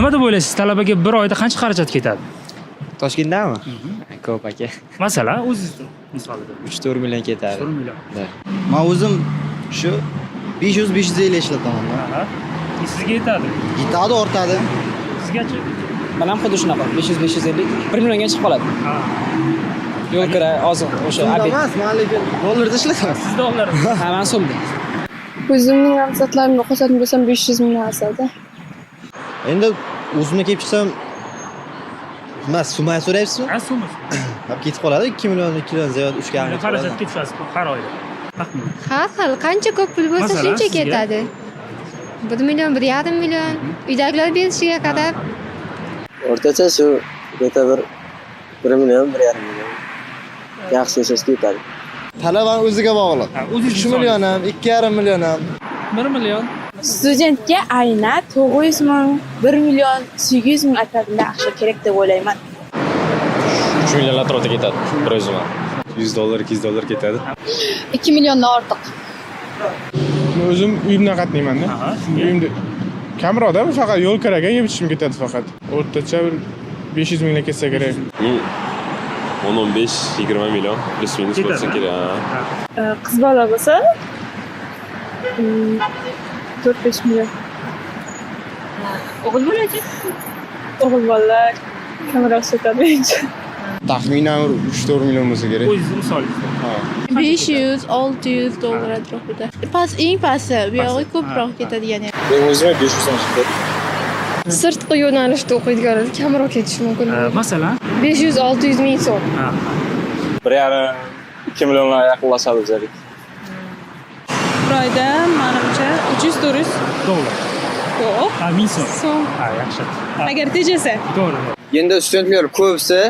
Nima deb o'ylaysiz? Talabaga bir oyda qancha xarajat ketadi? Toshkentdami? Ko'p aka. Masalan, o'zingiz misolida 3-4 million ketadi. 4 million. Men o'zim shu 500-550 ishlataman. Aha. Sizga yetadi. Yetadi, ortadi. Sizgachi? Men ham xuddi shunaqa 500-550 1 millionga chiqib qoladi. Ha. Yo'l kira, oziq o'sha obed. Emas, men lekin dollarda ishlataman. Siz dollar. Ha, men so'mda. O'zimning maqsadlarimni qo'shib bersam 500 ming asadi. Endi o'zimga kelib chiqsam, nima summa so'rayapsizmi? Ha, summa. Hab ketib qoladi 2 million, 2 million ziyod 3 ga ketib Xarajat qoladi. ketishasiz har oyda. Taxminan. Har xil qancha ko'p pul bo'lsa Masalan, shuncha sizga? ketadi. 1 million, 1,5 million. Uydagilar berishiga qadar O'rtacha shu beta 1 million, 1,5 million. Yaxshi yashashga yetadi. Talabani o'ziga bog'liq. Ha, o'zingiz 3 million ham, 2,5 million ham. 1 million. Studentga ayna 900 ming, 1 million 800 ming atrofida yaxshi kerak deb o'ylayman. 3 million atrofida ketadi bir o'zima. 100 dollar, 200 dollar ketadi. 2 milliondan ortiq. Men o'zim uyimdan qatnayman-da. Aha. Uyimda kamroqda faqat yo'l kiraga yeb ichishim ketadi faqat. O'rtacha bir 500 mingdan ketsa kerak. 10-15-20 million plus minus bo'lsa kerak. Qiz bola bo'lsa 4-5 million. O'g'il bolachi? O'g'il bolalar kamroq sotadi. Taxminan 3-4 million bo'lsa kerak. O'zingiz misolingizda. Ha. 500-600 dollar atrofida. Eng pasti, bu yog'i ko'proq ketadigan. Men o'zimga 500 so'm chiqdi. Sirtqi yo'nalishda o'qiydiganlar kamroq ketishi mumkin. Masalan, 500-600 ming so'm. ha. 1,5-2 millionga yaqinlashadi o'zalik. Bir oyda menimcha 300-400 dollar. yo'q. Ha, 1000 so'm. So'm. Ha, yaxshi. Agar tejasa. To'g'ri. Endi studentlar ko'pisi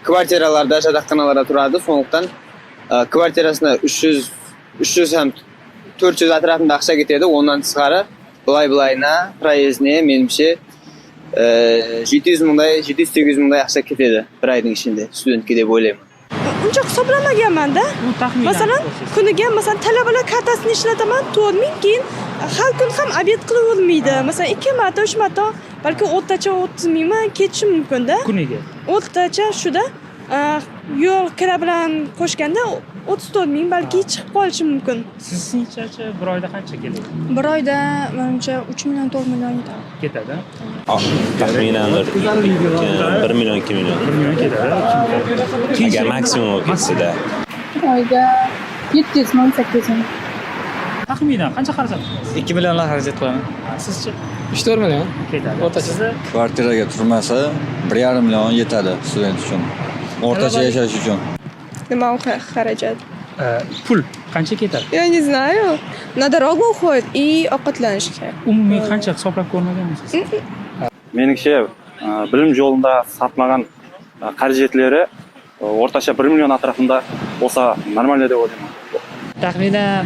kvartiralarda, shahardxonalarda turadi. So'ngdan kvartirasini 300 ham 400 atrofida ақша ketadi. Ondan tashqari bulay-bulayna, proyezdni menimcha 700 mingday, 700-800 mingday ақша ketadi bir oyning ichida studentga deb o'ylayman. Uncha hisoblamaganman-da. Bu taxminan. Masalan, kuniga talabalar kartasini ishlataman 4 ming, keyin har kun ham obed qilib bo'lmaydi. Masalan, 2 marta, 3 marta, balki o'rtacha 30 mingmi ketishi mumkin-da. Kuniga. O'rtacha shuda yo'l kira bilan qo'shganda 34 ming balki chiqib qolishi mumkin. Sizningcha bir oyda qancha keladi? Bir oyda menimcha 3 million 4 million Ketadi. Taxminan 1 million, 2 million. 1 million ketadi. Agar maksimum ketsa-da. oyda 700 ming 800 ming. Taxminan qancha xarajat? 2 millionlar xarajat qilaman. Sizcha 3-4 million. ketadi. O'rtachasi Kvartiraga turmasa 1,5 million yetadi student uchun. O'rtacha yashash uchun. Nima xarajat? Pul qancha ketadi? Я не знаю. На дорогу уходит и ovqatlanishga. Umumiy qancha hisoblab ko'rmaganmisiz? Meningcha bilim yo'lida sarflagan xarajatlari o'rtacha 1 million atrofida bo'lsa normal deb o'ylayman. taxminan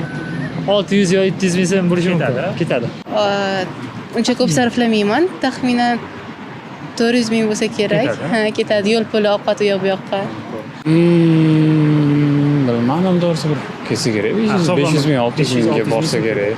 600 yo 700 ming so'm bo'lishi mumkin. Ketadi. Uncha ko'p sarflamayman. Taxminan 400 ming bo'lsa kerak. Ha, ketadi. Yo'l puli, ovqat u yoq bu yoqqa. Bilmadim, to'g'risi bir kelsa kerak. 500 ming, 600 mingga borsa kerak.